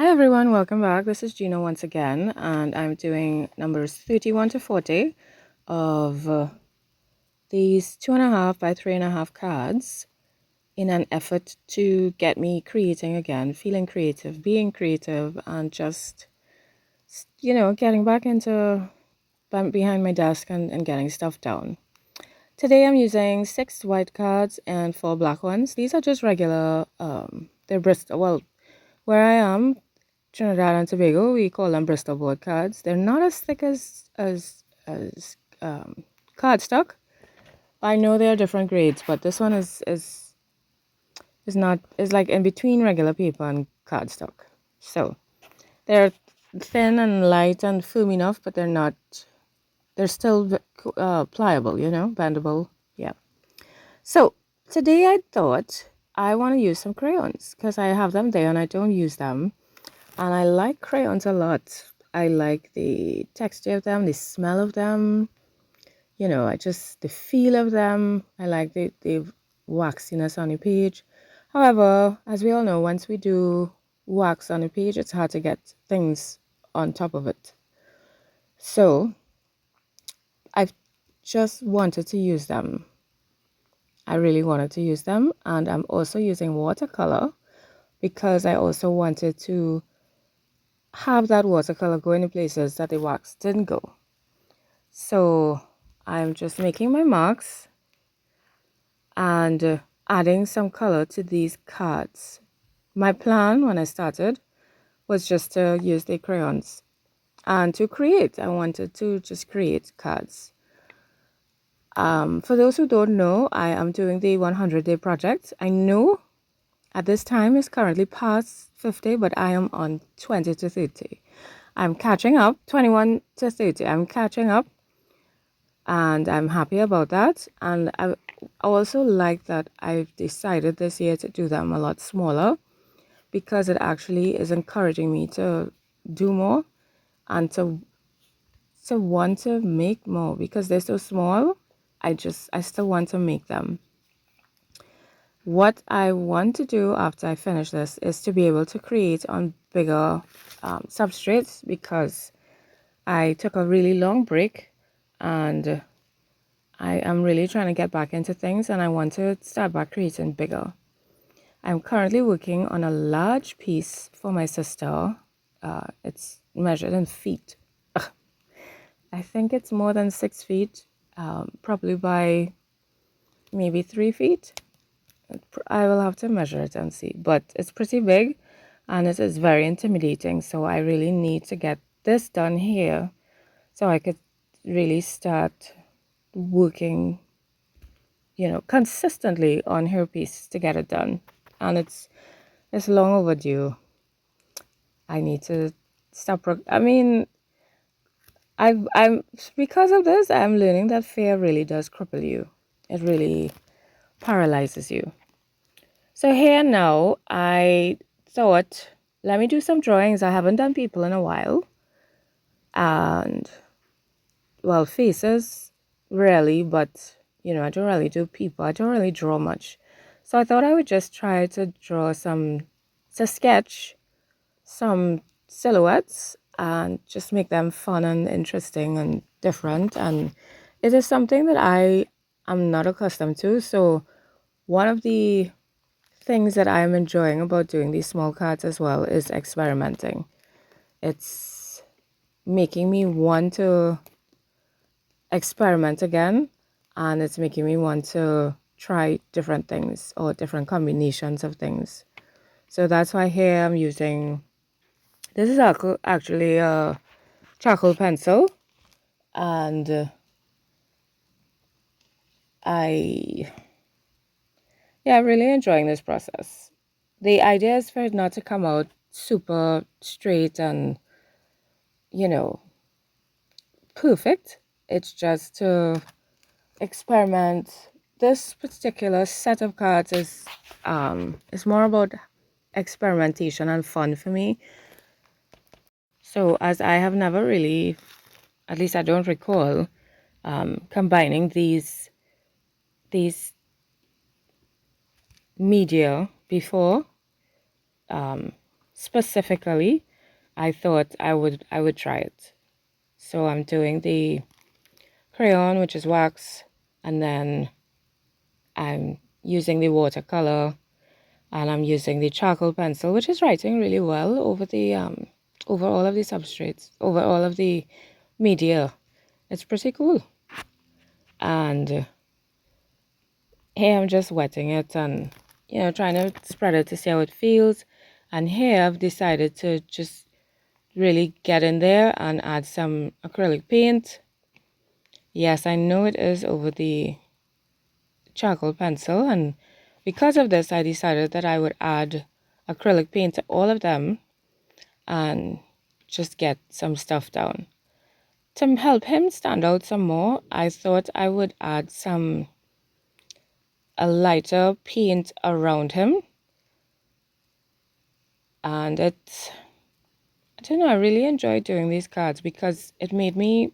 Hi everyone, welcome back. This is Gina once again, and I'm doing numbers 31 to 40 of these 2.5 by 3.5 cards in an effort to get me creating again, feeling creative, being creative, and just, getting back into behind my desk and getting stuff done. Today I'm using 6 white cards and 4 black ones. These are just regular, they're Bristol, well, where I am, Trinidad and Tobago, we call them Bristol board cards. They're not as thick as cardstock. I know there are different grades, but this one is not is like in between regular paper and cardstock. So they're thin and light and firm enough, but they're not. They're still pliable, bendable. Yeah. So today I thought I want to use some crayons because I have them there and I don't use them. And I like crayons a lot. I like the texture of them, the smell of them, the feel of them. I like the waxiness on the page. However, as we all know, once we do wax on a page, it's hard to get things on top of it. So I've just wanted to use them. I really wanted to use them. And I'm also using watercolor because I also wanted to have that watercolor go in places that the wax didn't go. So I'm just making my marks and adding some color to these cards. My plan when I started was just to use the crayons and to create. I wanted to just create cards. For those who don't know, I am doing the 100-day project. I know at this time it's currently past 50, but I am on 20 to 30. I'm catching up, 21 to 30. I'm catching up and I'm happy about that. And I also like that I've decided this year to do them a lot smaller because it actually is encouraging me to do more and to want to make more because they're so small. I still want to make them. What I want to do after I finish this is to be able to create on bigger substrates because I took a really long break and I am really trying to get back into things and I want to start back creating bigger. I'm currently working on a large piece for my sister. It's measured in feet. I think it's more than 6 feet, probably by maybe 3 feet. I will have to measure it and see, but it's pretty big and it is very intimidating. So I really need to get this done here so I could really start working, consistently on her piece to get it done. And it's long overdue. I need to stop. I'm because of this, I'm learning that fear really does cripple you. It really paralyzes you. So here now, I thought, let me do some drawings. I haven't done people in a while. And, well, faces, rarely, but, I don't really do people. I don't really draw much. So I thought I would just try to sketch some silhouettes and just make them fun and interesting and different. And it is something that I am not accustomed to. So one of the things that I am enjoying about doing these small cards as well is experimenting. It's making me want to experiment again, and it's making me want to try different things or different combinations of things. So that's why here I'm using, this is actually a charcoal pencil, and I'm really enjoying this process. The idea is for it not to come out super straight and, perfect. It's just to experiment. This particular set of cards is more about experimentation and fun for me. So as I have never really, at least I don't recall, combining these media before. specifically, I thought I would try it. So I'm doing the crayon, which is wax, and then I'm using the watercolor, and I'm using the charcoal pencil, which is writing really well over the over all of the substrates, over all of the media. It's pretty cool. And here I'm just wetting it and trying to spread it to see how it feels. And here I've decided to just really get in there and add some acrylic paint. Yes, I know it is over the charcoal pencil, and because of this I decided that I would add acrylic paint to all of them and just get some stuff down. To help him stand out some more, I thought I would add a lighter paint around him. And I don't know, I really enjoyed doing these cards because it made me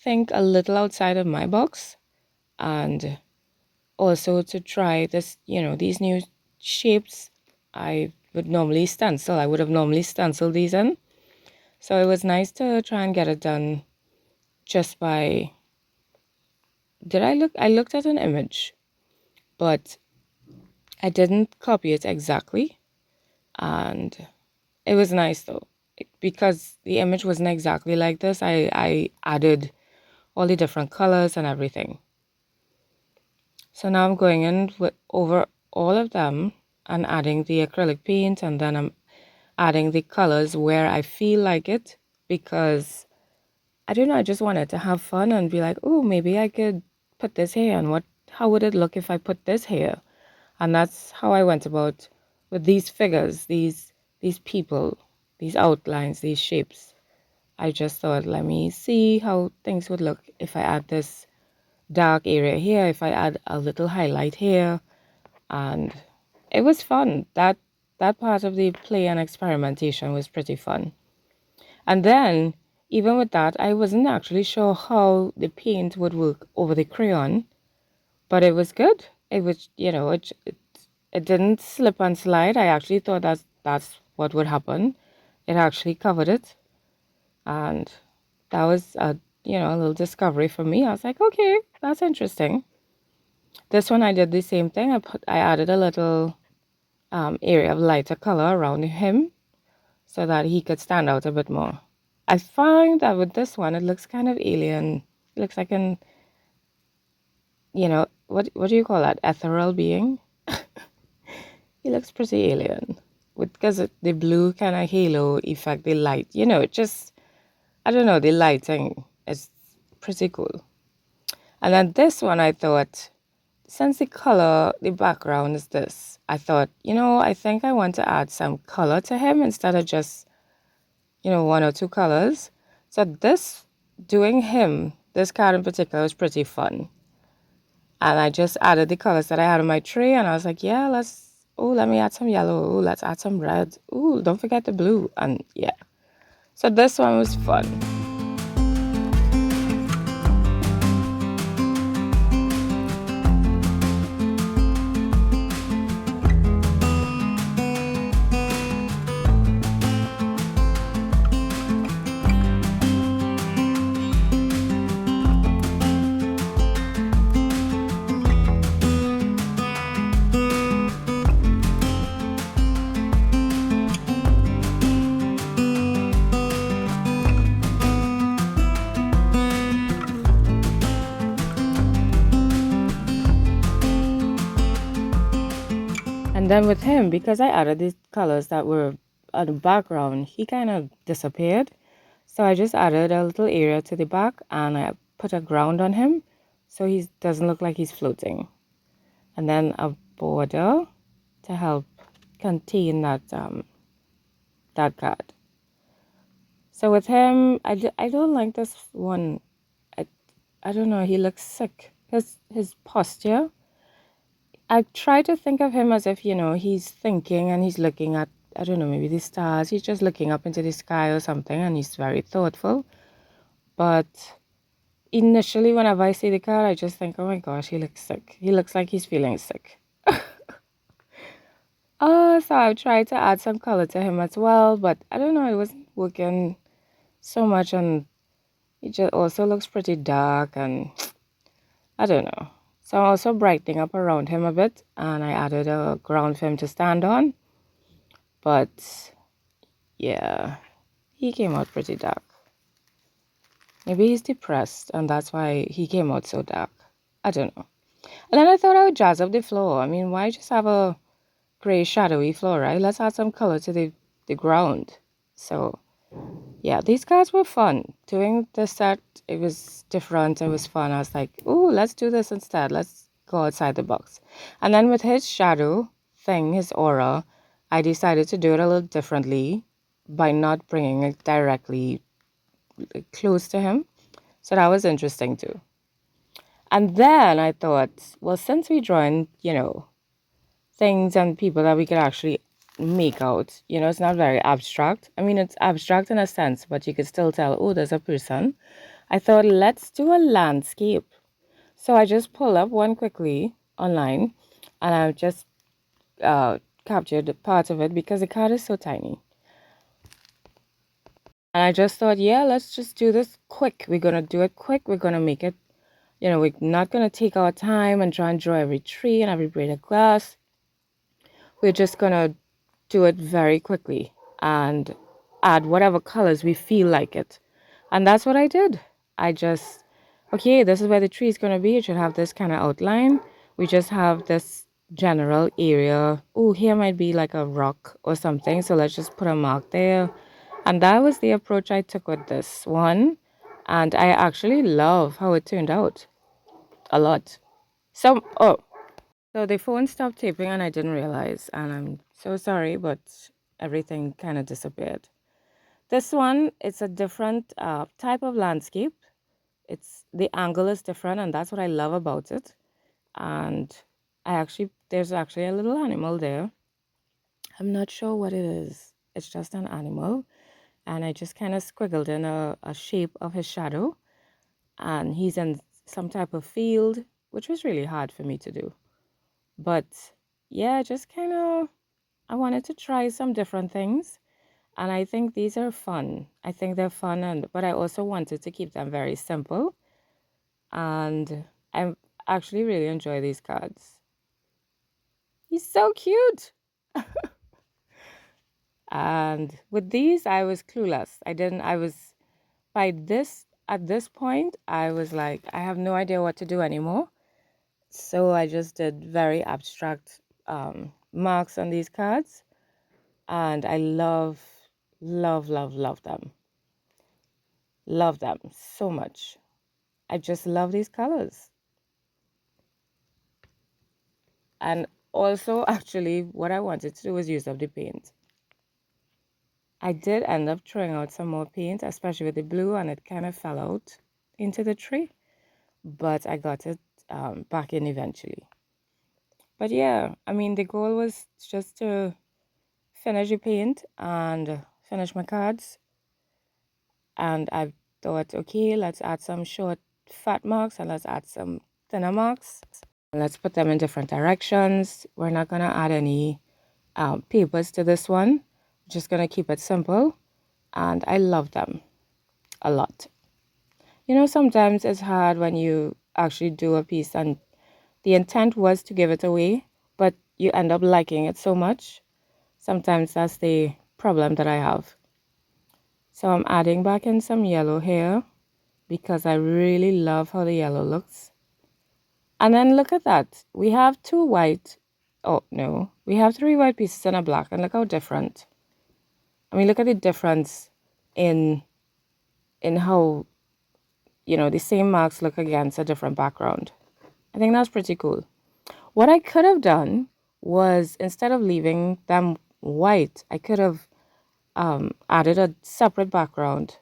think a little outside of my box, and also to try this, these new shapes. I would have normally stenciled these in. So it was nice to try and get it done just by, I looked at an image, but I didn't copy it exactly. And it was nice though, because the image wasn't exactly like this. I added all the different colors and everything. So now I'm going in over all of them and adding the acrylic paint, and then I'm adding the colors where I feel like it, because I don't know, I just wanted to have fun and be like, oh, maybe I could put this here, and how would it look if I put this here? And that's how I went about with these figures, these people, these outlines, these shapes. I just thought, let me see how things would look if I add this dark area here, if I add a little highlight here. And it was fun. That part of the play and experimentation was pretty fun. And then, even with that, I wasn't actually sure how the paint would work over the crayon, but it was good. It was, it didn't slip and slide. I actually thought that's what would happen. It actually covered it, and that was a little discovery for me. I was like, okay, that's interesting. This one I did the same thing. I added a little area of lighter color around him so that he could stand out a bit more. I find that with this one, it looks kind of alien. It looks like what do you call that? Ethereal being? He looks pretty alien. Because the blue kind of halo effect, the light, I don't know, the lighting is pretty cool. And then this one, I thought, since the background is this, I thought, I think I want to add some color to him instead of just, one or two colors. So doing this card in particular was pretty fun. And I just added the colors that I had on my tray, and I was like, yeah, let me add some yellow. Oh, let's add some red. Oh, don't forget the blue. And yeah. So this one was fun. And then with him, because I added these colors that were on the background, he kind of disappeared. So I just added a little area to the back, and I put a ground on him so he doesn't look like he's floating. And then a border to help contain that card. So with him, I don't like this one. I don't know, he looks sick. His posture, I try to think of him as if, he's thinking and he's looking at, I don't know, maybe the stars. He's just looking up into the sky or something, and he's very thoughtful. But initially, whenever I see the card, I just think, oh my gosh, he looks sick. He looks like he's feeling sick. So I've tried to add some color to him as well, but I don't know, it wasn't working so much, and it just also looks pretty dark, and I don't know. So I'm also brightening up around him a bit, and I added a ground for him to stand on, but yeah, he came out pretty dark. Maybe he's depressed, and that's why he came out so dark. I don't know. And then I thought I would jazz up the floor. I mean, why just have a gray shadowy floor, right? Let's add some color to the ground. So yeah, these cards were fun. Doing the set, it was different. It was fun. I was like, oh, let's do this instead. Let's go outside the box. And then with his shadow thing, his aura, I decided to do it a little differently by not bringing it directly close to him. So that was interesting too. And then I thought, well, since we drawing, things and people that we could actually make out, it's not very abstract. I mean, it's abstract in a sense, but you could still tell, oh, there's a person. I thought, let's do a landscape. So I just pulled up one quickly online, and I just captured part of it because the card is so tiny. And I just thought, yeah, let's just do this quick. We're going to do it quick. We're going to make it, we're not going to take our time and try and draw every tree and every blade of grass. We're just going to do it very quickly and add whatever colors we feel like it. And that's what I did. I just, okay, this is where the tree is going to be. It should have this kind of outline. We just have this general area. Oh, here might be like a rock or something. So let's just put a mark there. And that was the approach I took with this one. And I actually love how it turned out a lot. So the phone stopped taping and I didn't realize. And I'm so sorry, but everything kind of disappeared. This one, it's a different type of landscape. It's the angle is different, and that's what I love about it. And there's actually a little animal there. I'm not sure what it is. It's just an animal, and I just kind of squiggled in a shape of his shadow, and he's in some type of field, which was really hard for me to do. But yeah, just kind of I wanted to try some different things. And I think these are fun. I think they're fun, but I also wanted to keep them very simple. And I actually really enjoy these cards. He's so cute. And with these, I was clueless. At this point, I was like, I have no idea what to do anymore. So I just did very abstract marks on these cards. And I love, love, love, love them. Love them so much. I just love these colors. And also, actually, what I wanted to do was use up the paint. I did end up throwing out some more paint, especially with the blue, and it kind of fell out into the tree. But I got it back in eventually. But yeah, I mean, the goal was just to finish the paint and finish my cards. And I thought, okay, let's add some short fat marks and let's add some thinner marks. Let's put them in different directions. We're not going to add any papers to this one. Just going to keep it simple. And I love them a lot. Sometimes it's hard when you actually do a piece and the intent was to give it away, but you end up liking it so much. Sometimes that's the problem that I have. So I'm adding back in some yellow here because I really love how the yellow looks. And then look at that. We have two white. Oh, no. We have three white pieces and a black. And look how different. I mean, look at the difference in how, the same marks look against a different background. I think that's pretty cool. What I could have done was, instead of leaving them white, I could have added a separate background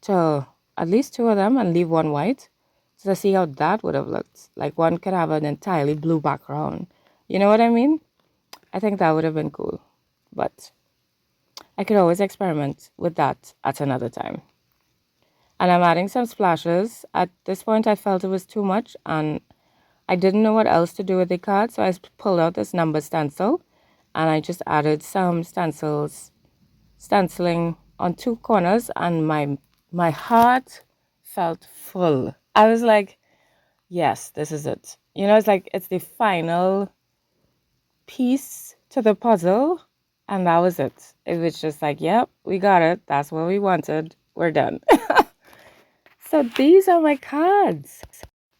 to at least two of them and leave one white. So to see how that would have looked. Like one could have an entirely blue background. You know what I mean? I think that would have been cool. But I could always experiment with that at another time. And I'm adding some splashes. At this point, I felt it was too much and I didn't know what else to do with the card. So I pulled out this number stencil and I just added some stenciling on 2 corners, and my heart felt full. I was like, yes, this is it. You know, it's like it's the final piece to the puzzle, and that was it. It was just like, yep, we got it. That's what we wanted. We're done. So these are my cards.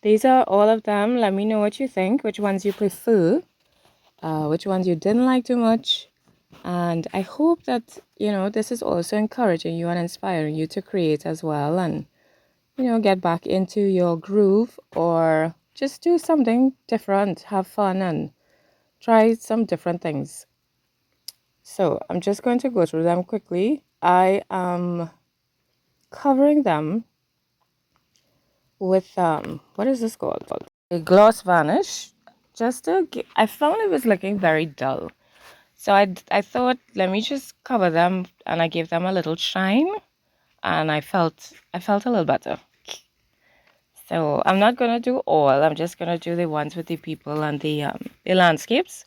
These are all of them. Let me know what you think, which ones you prefer, which ones you didn't like too much. And I hope that, you know, this is also encouraging you and inspiring you to create as well, and, you know, get back into your groove, or just do something different, have fun, and try some different things. So I'm just going to go through them quickly. I am covering them with, what is this called? A gloss varnish. I found it was looking very dull. So I thought, let me just cover them, and I gave them a little shine, and I felt a little better. So I'm not gonna do all. I'm just gonna do the ones with the people and the landscapes,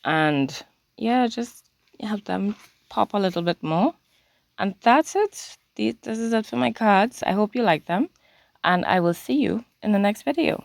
and yeah, just have them pop a little bit more. And that's it. This is it for my cards. I hope you like them, and I will see you in the next video.